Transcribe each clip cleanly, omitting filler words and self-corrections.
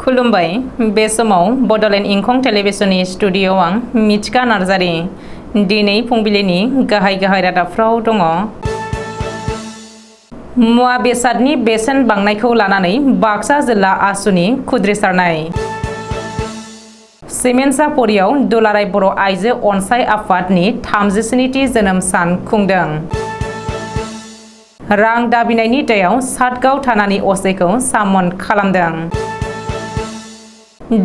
खुलुमबाय बे समाव बडलेण्ड इंखं टेलिभिजननि स्टुडिअ आं मिथिका नार्जारि दिनै फुंबिलिनि गाहाय रादाबफ्राव दङ। मुवा बेसादनि बेसेन बांनायखौ लानानै बाक्सा जिल्ला आसुनि खुद्रिसारनाय। सिमेन्सापुरियाव दुलाराय बर' आइजो अनसाय आफादनि 37थि जोनोम सान खुंदों। रां दाबिनायनि दायाव सातगाव थानानि असेखौ सामन खालामदों।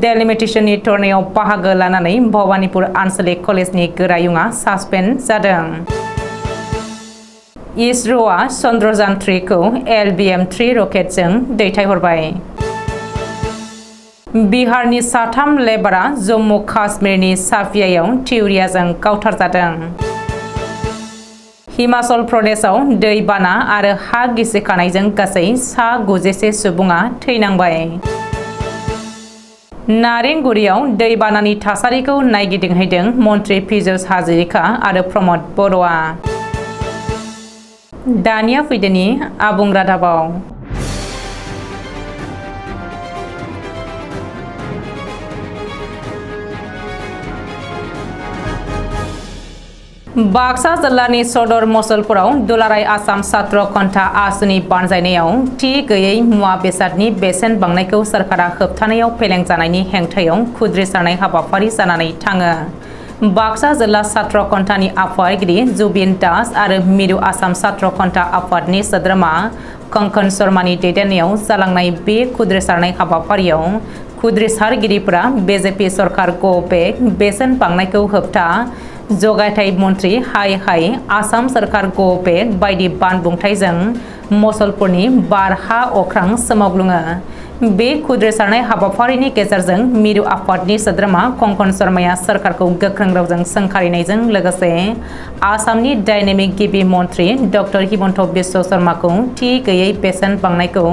डेलिमिटेशननि टर्नेयाव बाहागो लानानै भबानिपुर आनसलिक कलेजनि गोरायुङा सासपेन्ड जादों। इसर'आ चन्द्रयान 3 खौ LBM-3 रकेटजों दैथायहरबाय। बिहारनि साथाम लेबारा जम्मु काश्मीरनि साफियायाव थिउरियाजों गावथारजादों। हिमाचल प्रदेशआव दैबाना आरो हा गिसिखानायजों गासै 96 सुबुङा थैनांबाय। नारेंगुरियाव दैबानानि थासारिखौ नायगिदिंहैदों मन्त्रि पीयूष हाजरिका आरो प्रमद बर'आ। दानिया फैदोनि आबुं रादाबाव। बाक्सा जिल्लानि सदर मसलपुराव दुलाराय आसाम छात्र घन्टा आसुनि बानजायनायाव थि गैयै मुवा बेसादनि बेसेन बांनायखौ सरकारा होबथानायाव फेलें जानायनि हेंथायाव खुद्रिसारनाय हाबाफारि जानानै थाङो। बाक्सा जिल्ला छात्र घन्टानि आफादगिरि जुबिन दास आरो मिरु आसाम छात्र घन्टा आफादनि सोद्रोमा कंकन शर्मानि दैदेननायाव जालांनाय बे खुद्रिसारनाय हाबाफारियाव खुद्रिसारगिरिफोरा BJP सरकार गो बेक बेसेन बांनायखौ होबथा जगायथाय मन्त्रि हाय आसाम सरकार गो बेक बायदि बानबुंथाइजों मसलपुरनि बार हा अख्रां सोमावग्लुङो। बे खुद्रिसारनाय हाबाफारिनि गेजेरजों मिरु आफादनि सोद्रोमा कंकन शर्माया सरकारखौ गोख्रों रावजों सोंखारिनायजों लोगोसे आसामनि डायनेमिक गिबि मन्त्रि डक्टर हिमन्त बिश्व शर्माखौ थि गैयै बेसेन बांनायखौ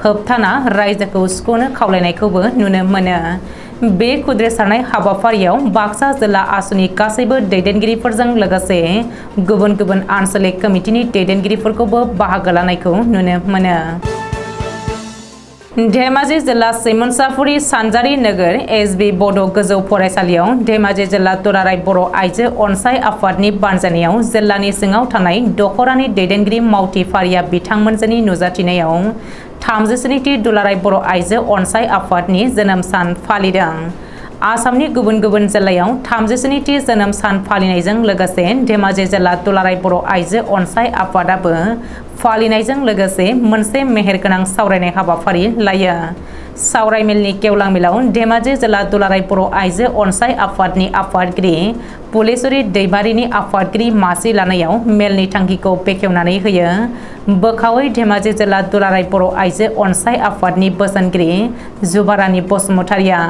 होबथाना रायजोखौ सुख'नो खावलायनायखौबो नुनो मोनो। बे खुद्रिसारनाय हाबाफारियाव बाक्सा जिल्ला आसुनि गासैबो दैदेनगिरिफोरजों लोगोसे गुबुन गुबुन आनसलिक कमिटिनि दैदेनगिरिफोरखौबो बाहागो लानायखौ नुनो मोनो। धेमाजि जिल्ला सिमोनसापुरि सानजारि नोगोर SB बड' गोजौ फरायसालियाव धेमाजि जिल्ला दुलाराय बर' आइजो अनसाय आफादनि बानजायनायाव जिल्लानि सिङाव थानाय दखरानि दैदेनगिरि मावथि फारिया बिथांमोनजोंनि नुजाथिनायाव 37थि दुलाराय बर' आइजो अनसाय आफादनि जोनोम सान फालिदों। आसामनि गुबुन गुबुन जिल्लायाव 37थि जोनोम सान फालिनायजों लोगोसे धेमाजि जिल्ला दुलाराय बर' आइजो अनसाय आफादाबो फालिनायजों लोगोसे मोनसे मेहेरगोनां सावरायनाय हाबाफारि लायो। सावरायमेलनि गेवलां मेलाव धेमाजि जिल्ला दुलाराय बर' आइजो अनसाय आफादनि आफादगिरि पुलेश्वरी दैमारिनि आफादगिरि मासि लानायाव मेलनि थांखिखौ बेखेवनानै होयो। बोखावै धेमाजि जिल्ला दुलाराय बर' आइजो अनसाय आफादनि बोसोनगिरि जुबारानि बसुमतारिया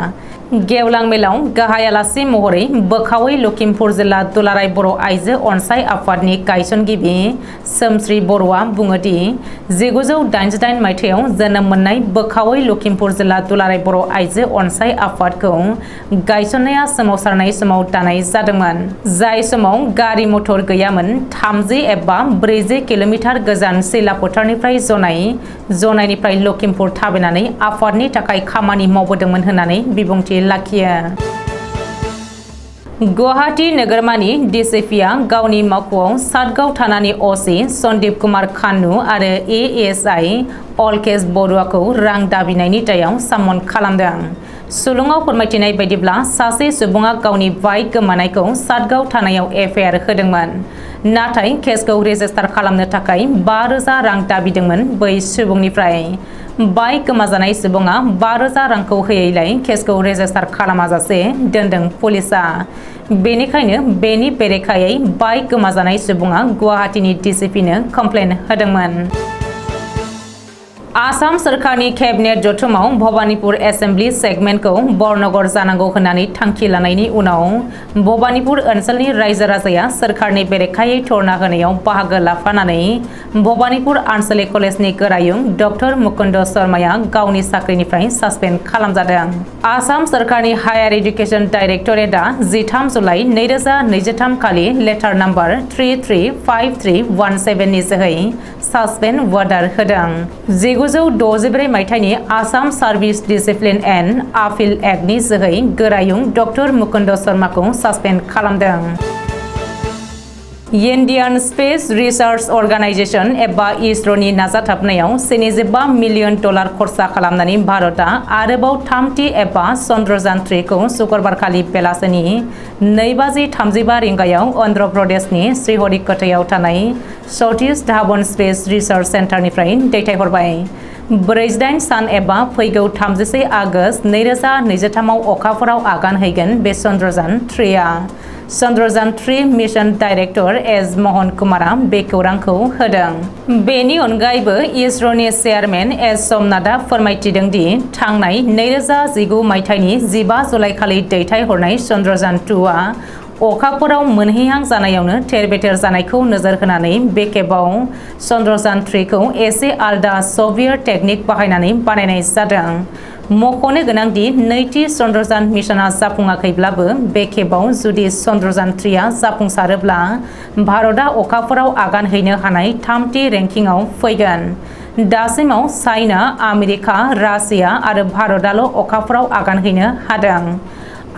गेवलां मेलाव गाहाय आलासि महरै बोखावै लखिमपुर जिल्ला दुलाराय बर' आइजो अनसाय आफादनि गायसनगिरि सोमश्री बर'आ बुङोदि 1988 मायथाइयाव जोनोम मोननाय बोखावै लखिमपुर जिल्ला दुलाराय बर' आइजो अनसाय आफादखौ गायसननाया सोमावसारनाय समाव दानाय जादोंमोन। जाय समाव गारि मटर गैयामोन। 30 एबा 40 किल'मिटार गोजान सिला फोथारनिफ्राय जनायनिफ्राय लखिमपुर थाबायनानै आफादनि थाखाय खामानि मावबोदोंमोन होननानै बिबुंथि लाखियो। गुवाहाटी नोगोरमानि DCPआ गावनि मावख'आव सातगाव थानानि OC सन्दीप कुमार खान्नु आरो ASI अलकेश बरुवाखौ रां दाबिनायनि दायाव सामन खालामदों। सुलुङाव फोरमायथिनाय बायदिब्ला सासे सुबुङा गावनि बाइक गोमानायखौ सातगाव थानायाव FIR होदोंमोन। नाथाय केसखौ रेजिस्टार खालामनो थाखाय 5,000 रां दाबिदोंमोन बै सुबुंनिफ्राय। बाइक गोमाजानाय सुबुङा 5,000 रांखौ होयैलाय केसखौ रेजिस्टार खालामाजासे दोनदों पुलिसआ। बेनिखायनो बेनि बेरेखायै बाइक गोमाजानाय सुबुङा गुवाहाटीनि DCPनो कमप्लेन होदोंमोन। आसाम सरकारनि केबिनेट जथुमाव भबानिपुर एसेम्बलि सेगमेन्टखौ बरनगर जानांगौ होननानै थांखि लानायनि उनाव भबानिपुर ओनसोलनि रायजो राजाया सरकारनि बेरेखायै धरना होनायाव बाहागो लाफानानै भबानिपुर आनसलिक कलेजनि गोरायुं डक्टर मुकुन्द शर्माया गावनि साख्रिनिफ्राय सासपेन्ड खालामजादों। आसाम सरकारनि हायार एडुकेशन डाइरेक्टरेटआ 13 जुलाइ 2023 खालि लेटार नाम्बार 335317 नि जोहै सासपेन्ड अर्डार होदों। 1964 मायथाइनि Assam service discipline and appeal एक्टनि जोहै गोरायुं डक्टर मुकुन्द शर्माखौ सासपेन्ड खालामदों। इन्डियान स्पेस रिसार्च अर्गानाइजेशन एबा इसरोनि नाजाथाबनायाव 75 मिलियन डलार खरसा खालामनानै भारतआ आरोबाव थामथि एबा चन्द्रयान 3 खौ शुक्रबारखालि बेलासिनि 2:35 रिंगायाव अन्ध्र प्रदेशनि श्रीहरिकोटायाव थानाय सतीश धावन स्पेस रिसार्च सेन्टारनिफ्राय दैथायहरबाय। 48 सान एबा फैगौ 31 आगस्त 2023 आव अखाफोराव आगान हैगोन बे चन्द्रयान 3आ। Chandrayaan 3 mission director S Mohan कुमारा बे खौरांखौ होदों। बेनि अनगायैबो इसरोनि चेयारमेन एस सोमनाथआ फोरमायथिदों दि थांनाय 2019 मायथाइनि 15 जुलाइखालि दैथायहरनाय चन्द्रयान 2आ अखाफोराव मोनहैहां जानायावनो थेर-बेथेर जानायखौ नोजोर होनानै बे खेबाव चन्द्रयान 3 खौ एसे आलदा सभियेट टेकनिक बाहायनानै बानायनाय जादों। मख'नो गोनांदि नैथि चन्द्रयान मिशनआ जाफुङाखैब्लाबो बे खेबाव जुदि चन्द्रयान 3आ जाफुंसारोब्ला भारतआ अखाफोराव आगान हैनो हानाय थामथि रेंकिंआव फैगोन। दासिमाव चाइना, आमेरिका, रासिया आरो भारतआल' अखाफोराव आगान हैनो हादों।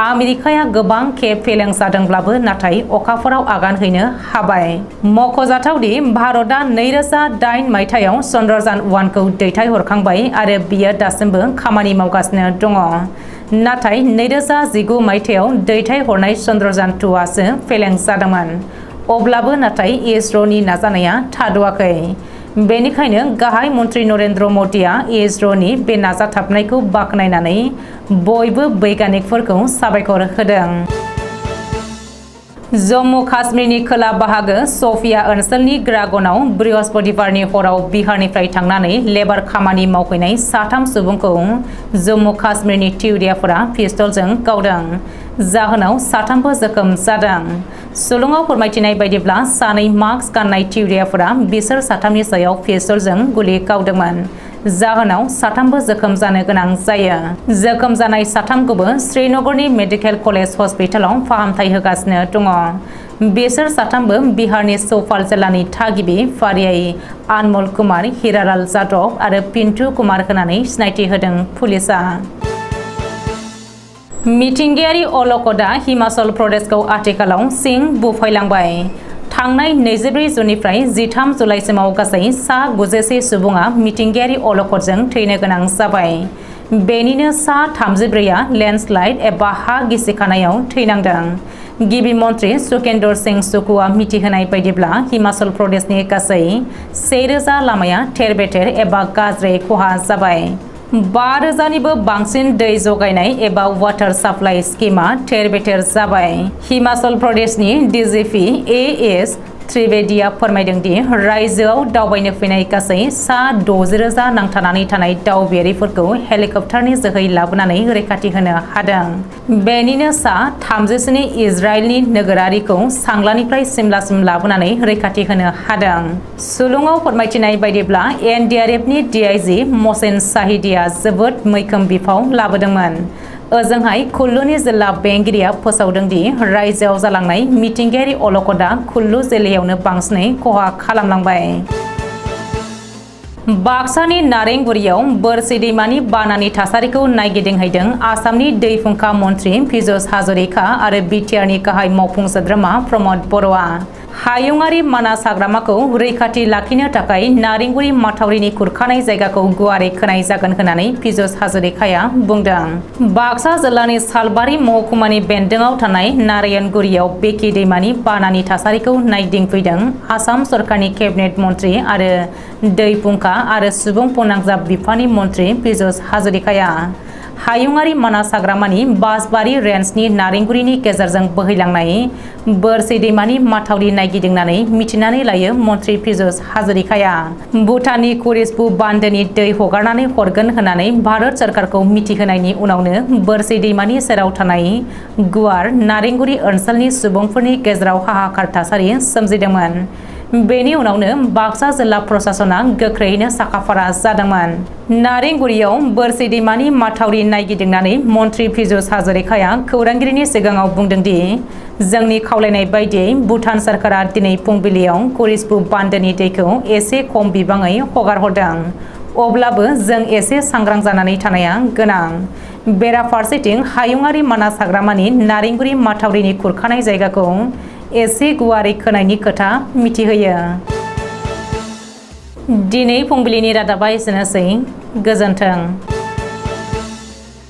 आमेरिकाया गोबां खेब फेलें जादोंब्लाबो नाथाय अखाफोराव आगान हैनो हाबाय। मख'जाथावदि भारतआ 2008 मायथाइयाव चन्द्रयान 1 खौ दैथायहरखांबाय आरो बियो दासिमबो खामानि मावगासिनो दङ। नाथाय 2019 मायथाइयाव दैथायहरनाय चन्द्रयान 2 आसो फेलें जादोंमोन। अब्लाबो नाथाय इसरोनि नाजानाया थाद'आखै। बेनिखायनो गाहाय मन्त्रि नरेन्द्र मदिया इसरोनि बे नाजाथाबनायखौ बाख्नायनानै बयबो बैज्ञानिकफोरखौ साबायखर होदों। जम्मु काश्मीरनि खोला बाहागो शफिया ओनसोलनि ग्रागनाव बृहस्पतिबारनि हराव बिहारनिफ्राय थांनानै लेबार खामानि मावफैनाय 3 सुबुंखौ जम्मु काश्मीरनि थिउरियाफोरा पिस्तलजों गावदों। जाहोनाव 3बो जोखोम जादों। सुलुङाव फोरमायथिनाय बायदिब्ला 2 मास्क गाननाय थिउरियाफोरा बिसोर 3नि सायाव पिस्तलजों गुलि गावदोंमोन। जाहोनाव 3बो जोखोम जानो गोनां जायो। जोखोम जानाय 3खौबो श्रीनगरनि मेडिकेल कलेज हस्पिटालाव फाहामथाय होगासिनो दङ। बिसोर 3बो बिहारनि चौपाल जिल्लानि थागिबि फारियै आनमल कुमार, हिरालाल जाधव आरो पिन्टू कुमार होनानै सिनायथि होदों पुलिसआ। मिथिंगायारि अलखदा हिमाचल प्रदेशखौ आथिखालाव सिं बुफायलांबाय। थांनाय 24 जुननिफ्राय 13 जुलाइसिमाव गासै 91 सुबुङा मिथिंगायारि अलखदजों थैनो गोनां जाबाय। बेनिनो 34आ लेन्डस्लाइड एबा हा गिसिखानायाव थैनांदों। गिबि मन्त्रि सुखेन्दर सिंह सुकुआ मिथिहोनाय बायदिब्ला हिमाचल प्रदेशनि गासै 1000 लामाया थेर-बेथेर एबा गाज्रि खहा जाबाय। 5000निबो बांसिन दै जगायनाय एबा वाटार साप्लाइ स्किमआ थेर-बेथेर जाबाय। हिमाचल प्रदेशनि डिजिपि एएस त्रिवेदीआ फोरमायदों दि रायजोआव दावबायनो फैनाय गासै 60,000 नांथानानै थानाय दावबायारिफोरखौ हेलिकप्टारनि जोहै लाबोनानै रैखाथि होनो हादों। बेनिनो 37 इजराइलनि नोगोरारिखौ सांलानिफ्राय सिमलासिम लाबोनानै रैखाथि होनो हादों। सुलुङाव फोरमायथिनाय बायदिब्ला एनडीआरएफनि डीआईजी म'सेन शाहिदीआ जोबोद मैखोम बिफाव लाबोदोंमोन। ओजोंहाय कुल्लुनि जिल्ला बेंगिरिया फोसावदों दि रायजोआव जालांनाय मिथिंगायारि अलखदा कुल्लु जिल्लायावनो बांसिनै खहा खालामलांबाय। बाक्सानि नारेंगुरियाव बोरसि दैमानि बानानि थासारिखौ नायगिदिंहैदों आसामनि दै फुंखा मन्त्रि पीयूष हाजरिका आरो बिटिआरनि गाहाय मावफुं सोद्रोमा प्रमद बर'आ। हायुङारि मानास हाग्रामाखौ रैखाथि लाखिनो थाखाय नारेंगुरि माथावरिनि खुरखानाय जायगाखौ गुवारै खोनाय जागोन होननानै पीयूष हाजरिकाया बुंदों। बाक्सा जिल्लानि सालबारि महकुमानि बेन्दोंआव थानाय नारायणगुरियाव बेकि दैमानि बानानि थासारिखौ नायदिंफैदों आसाम सरकारनि केबिनेट मन्त्रि आरो दै फुंखा आरो सुबुं फोनांजाब बिफाननि मन्त्रि पीयूष हाजरिकाया। हायुङारि मानास हाग्रामानि बासबारि रेन्जनि नारेंगुरिनि गेजेरजों बोहैलांनाय बोरसि दैमानि माथावरि नायगिदिंनानै मिथिनानै लायो मन्त्रि पीयूष हाजरिकाया। भुटाननि कुरिसबु बान्दोनि दै हगारनानै हरगोन होननानै भारत सरकारखौ मिथिहोनायनि उनावनो बोरसि दैमानि सेराव थानाय गुवार नारेंगुरि ओनसोलनि सुबुंफोरनि गेजेराव हाहाकार थासारि सोमजिदोंमोन। बेनि उनावनो बाक्सा जिल्ला प्रशासना गोख्रैयैनो साखाफारा जादोंमोन। नारेंगुरियाव बोरसि दैमानि माथावरि नायगिदिंनानै मन्त्रि पीयूष हाजरिकाया खौरांगिरिनि सिगाङाव बुंदों दि जोंनि खावलायनाय बायदियै भुटान सरकारा दिनै फुंबिलियाव कुरिसबु बान्दोनि दैखौ एसे खम बिबाङै हगारहरदों। अब्लाबो जों एसे सांग्रां जानानै थानाया गोनां। बेराफारसेथिं हायुङारि मानास हाग्रामानि नारेंगुरी माथावरिनि खुरखानाय जायगाखौ एसे गुवारै खोनायनि खोथा मिथिहोयो। दिनै फुंबिलिनि रादाबा एसेनोसै। गोजोन्थों।